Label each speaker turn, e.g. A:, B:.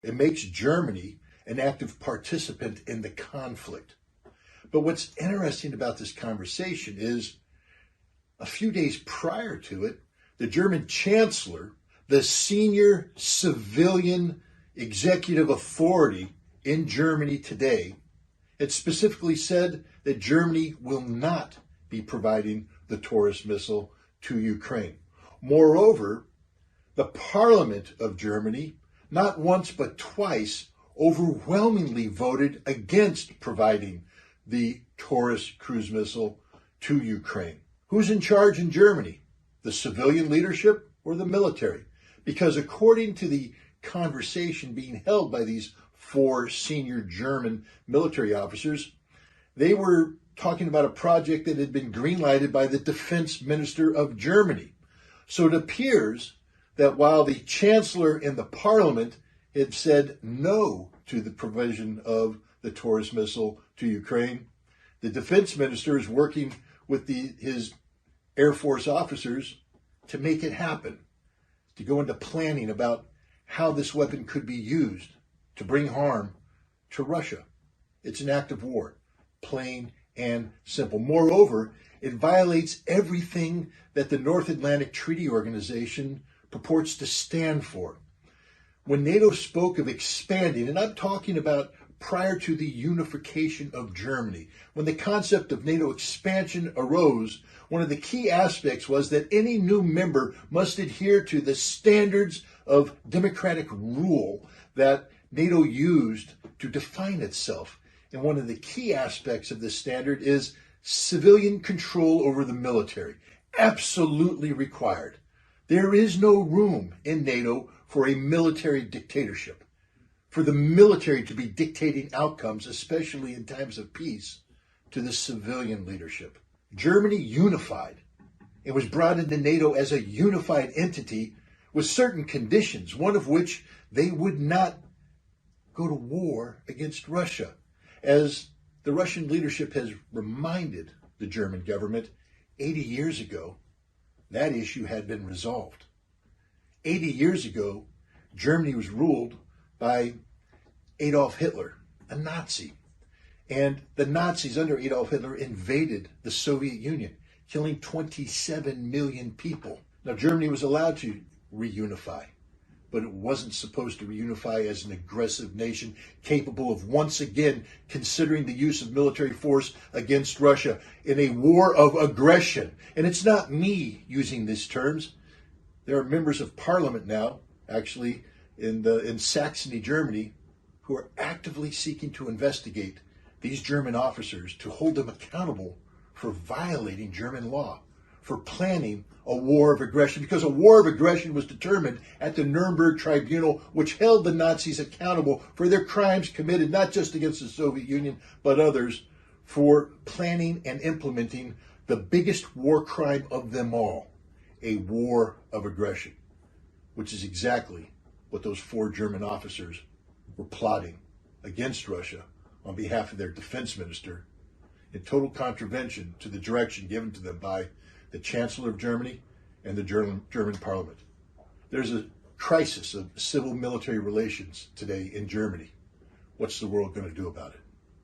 A: It makes Germany an active participant in the conflict. But what's interesting about this conversation is a few days prior to it, the German chancellor, the senior civilian executive authority in Germany today, had specifically said that Germany will not be providing the Taurus missile to Ukraine. Moreover, the parliament of Germany, not once but twice, overwhelmingly voted against providing the Taurus cruise missile to Ukraine. Who's in charge in Germany? The civilian leadership or the military? Because according to the conversation being held by these four senior German military officers, they were talking about a project that had been greenlighted by the defense minister of Germany. So it appears that while the chancellor and the parliament had said no to the provision of the Taurus missile to Ukraine, the defense minister is working with his Air Force officers to make it happen, to go into planning about how this weapon could be used to bring harm to Russia. It's an act of war, plain and simple. Moreover, it violates everything that the North Atlantic Treaty Organization purports to stand for. When NATO spoke of expanding, and I'm talking about prior to the unification of Germany, when the concept of NATO expansion arose, one of the key aspects was that any new member must adhere to the standards of democratic rule that NATO used to define itself. And one of the key aspects of this standard is civilian control over the military. Absolutely required. There is no room in NATO for a military dictatorship, for the military to be dictating outcomes, especially in times of peace, to the civilian leadership. Germany unified and was brought into NATO as a unified entity with certain conditions, one of which they would not go to war against Russia. As the Russian leadership has reminded the German government, 80 years ago, that issue had been resolved. 80 years ago, Germany was ruled by Adolf Hitler, a Nazi. And the Nazis under Adolf Hitler invaded the Soviet Union, killing 27 million people. Now, Germany was allowed to reunify, but it wasn't supposed to reunify as an aggressive nation capable of once again considering the use of military force against Russia in a war of aggression. And it's not me using these terms. There are members of parliament now, actually, in Saxony, Germany, who are actively seeking to investigate these German officers to hold them accountable for violating German law, for planning a war of aggression, because a war of aggression was determined at the Nuremberg Tribunal, which held the Nazis accountable for their crimes committed not just against the Soviet Union, but others, for planning and implementing the biggest war crime of them all, a war of aggression, which is exactly what those four German officers were plotting against Russia on behalf of their defense minister, in total contravention to the direction given to them by the Chancellor of Germany and the German Parliament. There's a crisis of civil-military relations today in Germany. What's the world going to do about it?